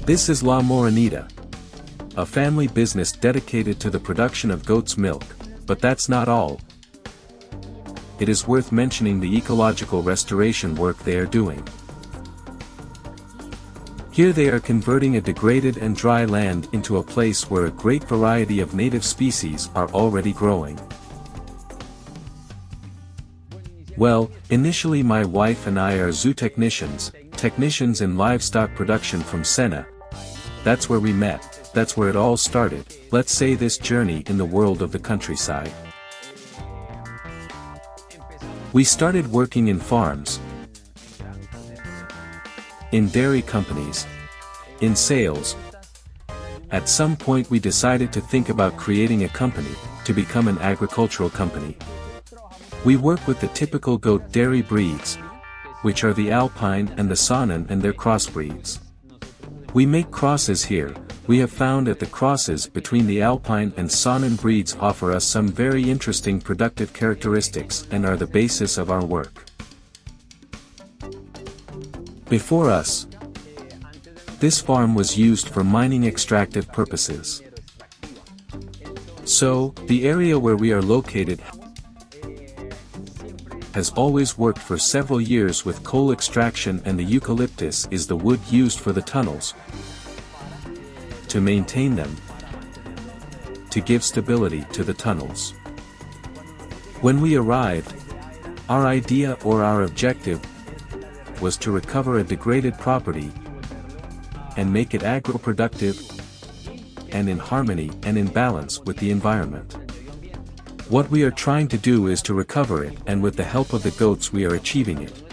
This is La Morenita, a family business dedicated to the production of goat's milk, but that's not all. It is worth mentioning the ecological restoration work they are doing. Here they are converting a degraded and dry land into a place where a great variety of native species are already growing. Well, initially my wife and I are zoo technicians in livestock production from Sena. That's where we met, that's where it all started, let's say this journey in the world of the countryside. We started working in farms, in dairy companies, in sales. At some point we decided to think about creating a company, to become an agricultural company. We work with the typical goat dairy breeds, which are the Alpine and the Saanen and their crossbreeds. We make crosses here. We have found that the crosses between the Alpine and Saanen breeds offer us some very interesting productive characteristics and are the basis of our work. Before us, this farm was used for mining extractive purposes. So, the area where we are located has always worked for several years with coal extraction, and the eucalyptus is the wood used for the tunnels, to maintain them, to give stability to the tunnels. When we arrived, our idea or our objective was to recover a degraded property and make it agro-productive and in harmony and in balance with the environment. What we are trying to do is to recover it, and with the help of the goats we are achieving it.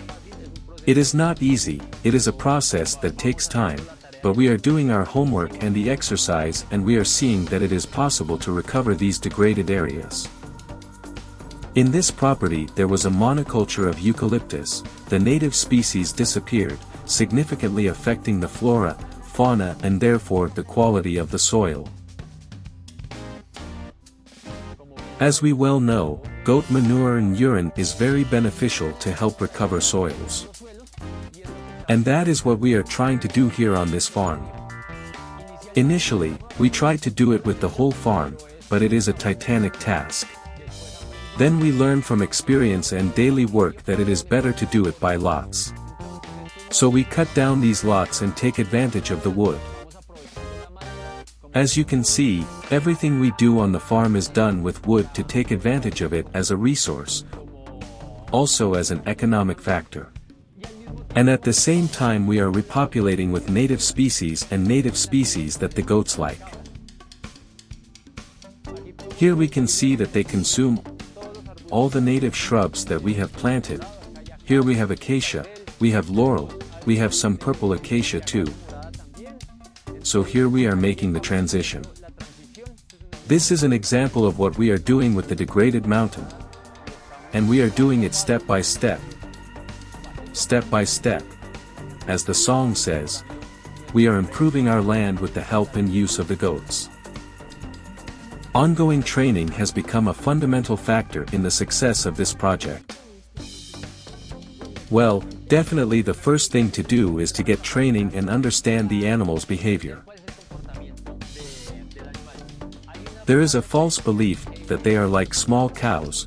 It is not easy, it is a process that takes time, but we are doing our homework and the exercise, and we are seeing that it is possible to recover these degraded areas. In this property there was a monoculture of eucalyptus. The native species disappeared, significantly affecting the flora, fauna and therefore the quality of the soil. As we well know, goat manure and urine is very beneficial to help recover soils. And that is what we are trying to do here on this farm. Initially, we tried to do it with the whole farm, but it is a titanic task. Then we learned from experience and daily work that it is better to do it by lots. So we cut down these lots and take advantage of the wood. As you can see, everything we do on the farm is done with wood to take advantage of it as a resource, also as an economic factor. And at the same time we are repopulating with native species and native species that the goats like. Here we can see that they consume all the native shrubs that we have planted. Here we have acacia, we have laurel, we have some purple acacia too. So here we are making the transition. This is an example of what we are doing with the degraded mountain. And we are doing it step by step. Step by step. As the song says, we are improving our land with the help and use of the goats. Ongoing training has become a fundamental factor in the success of this project. Well, definitely the first thing to do is to get training and understand the animal's behavior. There is a false belief that they are like small cows.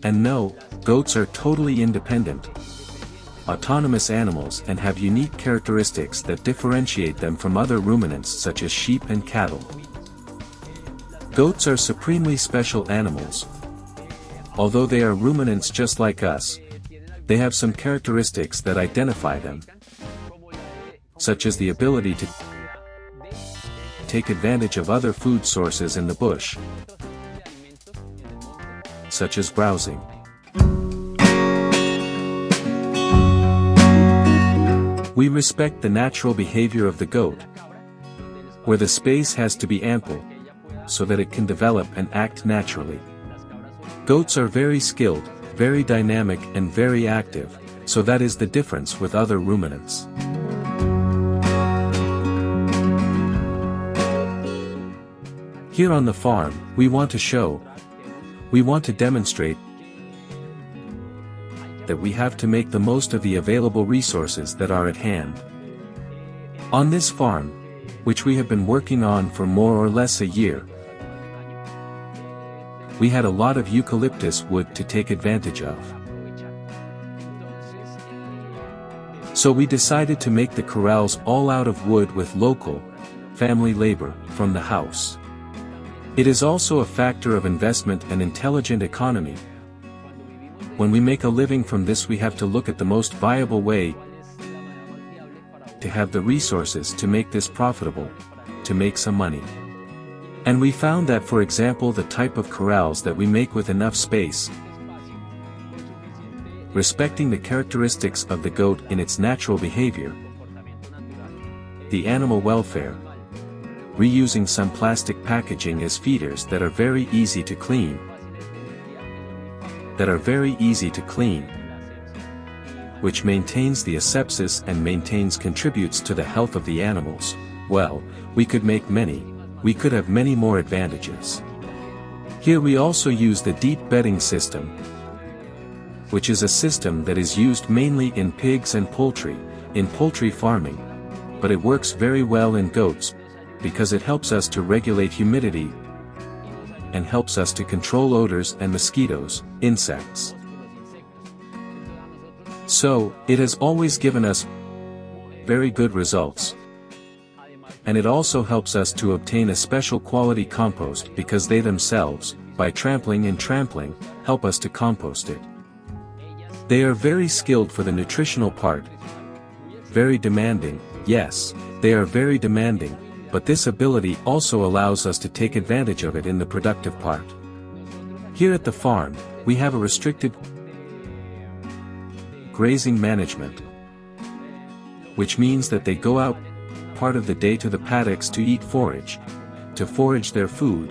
And no, goats are totally independent, autonomous animals and have unique characteristics that differentiate them from other ruminants such as sheep and cattle. Goats are supremely special animals. Although they are ruminants just like us, they have some characteristics that identify them, such as the ability to take advantage of other food sources in the bush, such as browsing. We respect the natural behavior of the goat, where the space has to be ample, so that it can develop and act naturally. Goats are very skilled, very dynamic and very active, so that is the difference with other ruminants. Here on the farm, we want to demonstrate that we have to make the most of the available resources that are at hand. On this farm, which we have been working on for more or less a year, we had a lot of eucalyptus wood to take advantage of. So we decided to make the corrals all out of wood with local, family labor, from the house. It is also a factor of investment and intelligent economy. When we make a living from this, we have to look at the most viable way to have the resources to make this profitable, to make some money. And we found that, for example, the type of corrals that we make with enough space, respecting the characteristics of the goat in its natural behavior, the animal welfare, reusing some plastic packaging as feeders that are very easy to clean, which maintains the asepsis and contributes to the health of the animals. Well, we could have many more advantages. Here we also use the deep bedding system, which is a system that is used mainly in pigs and poultry, in poultry farming, but it works very well in goats, because it helps us to regulate humidity, and helps us to control odors and mosquitoes, insects. So, it has always given us very good results. And it also helps us to obtain a special quality compost because they themselves, by trampling, help us to compost it. They are very skilled for the nutritional part. Very demanding, yes, they are very demanding, but this ability also allows us to take advantage of it in the productive part. Here at the farm, we have a restricted grazing management, which means that they go out part of the day to the paddocks to eat forage, to forage their food,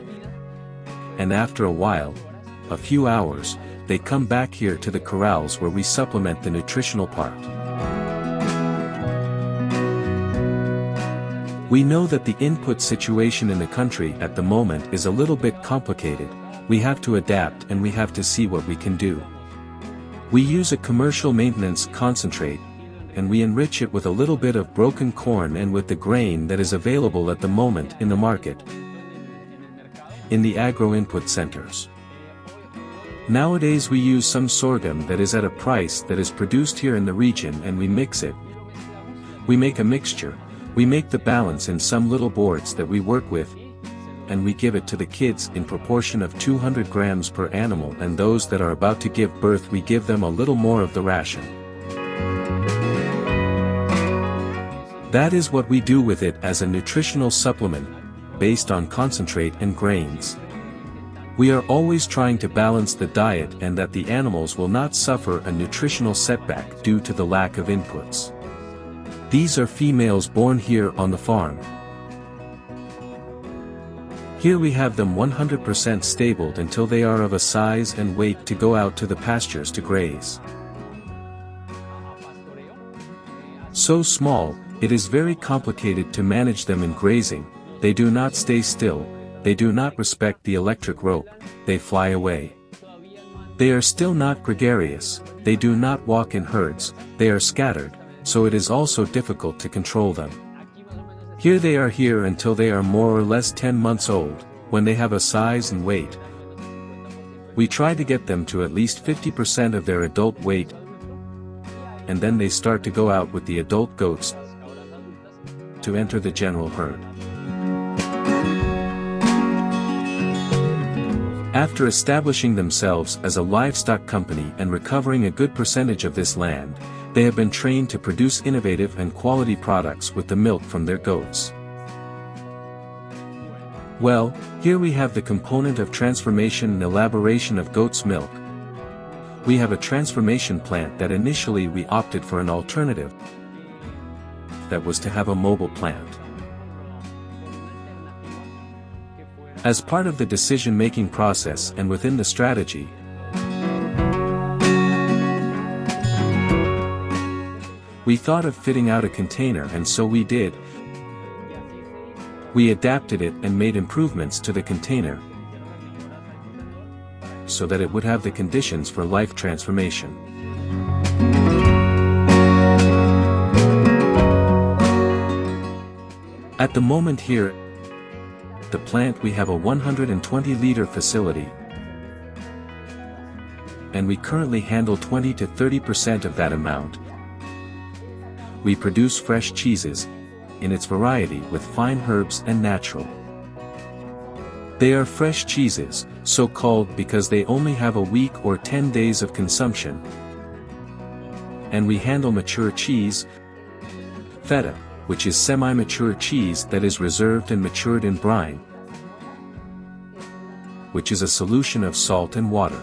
and after a while, a few hours, they come back here to the corrals where we supplement the nutritional part. We know that the input situation in the country at the moment is a little bit complicated. We have to adapt and we have to see what we can do. We use a commercial maintenance concentrate, and we enrich it with a little bit of broken corn and with the grain that is available at the moment in the market, in the agro input centers. Nowadays we use some sorghum that is at a price that is produced here in the region, and we mix it. We make a mixture, we make the balance in some little boards that we work with, and we give it to the kids in proportion of 200 grams per animal, and those that are about to give birth we give them a little more of the ration. That is what we do with it as a nutritional supplement, based on concentrate and grains. We are always trying to balance the diet and that the animals will not suffer a nutritional setback due to the lack of inputs. These are females born here on the farm. Here we have them 100% stabled until they are of a size and weight to go out to the pastures to graze. So small, it is very complicated to manage them in grazing. They do not stay still, they do not respect the electric rope, they fly away. They are still not gregarious, they do not walk in herds, they are scattered, so it is also difficult to control them. Here they are here until they are more or less 10 months old, when they have a size and weight. We try to get them to at least 50% of their adult weight, and then they start to go out with the adult goats to enter the general herd. After establishing themselves as a livestock company and recovering a good percentage of this land, they have been trained to produce innovative and quality products with the milk from their goats. Well, here we have the component of transformation and elaboration of goat's milk. We have a transformation plant that initially we opted for an alternative, that was to have a mobile plant. As part of the decision-making process and within the strategy, we thought of fitting out a container, and so we did. We adapted it and made improvements to the container so that it would have the conditions for life transformation. At the moment here, the plant we have a 120-liter facility, and we currently handle 20 to 30% of that amount. We produce fresh cheeses, in its variety with fine herbs and natural. They are fresh cheeses, so called because they only have a week or 10 days of consumption. And we handle mature cheese, feta, which is semi-mature cheese that is reserved and matured in brine, which is a solution of salt and water.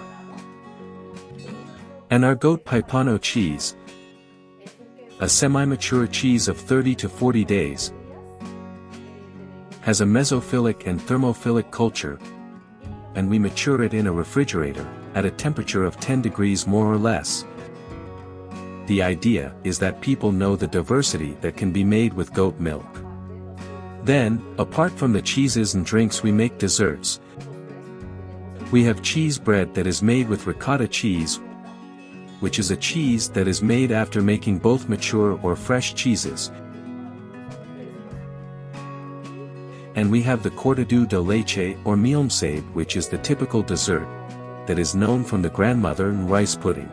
And our goat Paipano cheese, a semi-mature cheese of 30 to 40 days, has a mesophilic and thermophilic culture, and we mature it in a refrigerator, at a temperature of 10 degrees more or less. The idea is that people know the diversity that can be made with goat milk. Then, apart from the cheeses and drinks, we make desserts. We have cheese bread that is made with ricotta cheese, which is a cheese that is made after making both mature or fresh cheeses. And we have the cortadú de leche or milmsade, which is the typical dessert, that is known from the grandmother, and rice pudding.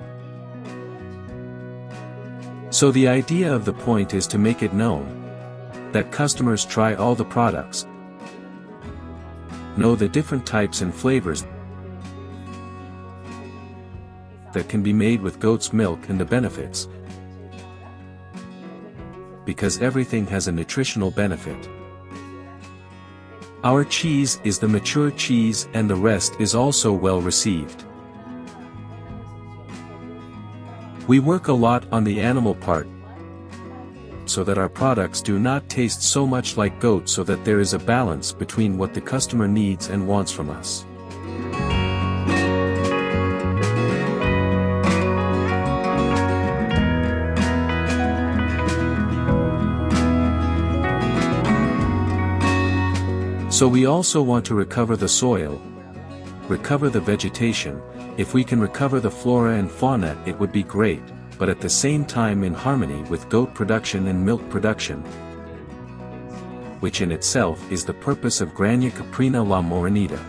So the idea of the point is to make it known, that customers try all the products, know the different types and flavors that can be made with goat's milk and the benefits, because everything has a nutritional benefit. Our cheese is the mature cheese, and the rest is also well received. We work a lot on the animal part, so that our products do not taste so much like goat, so that there is a balance between what the customer needs and wants from us. So we also want to recover the soil, recover the vegetation. If we can recover the flora and fauna, it would be great, but at the same time in harmony with goat production and milk production, which in itself is the purpose of Granja Caprina la Morenita.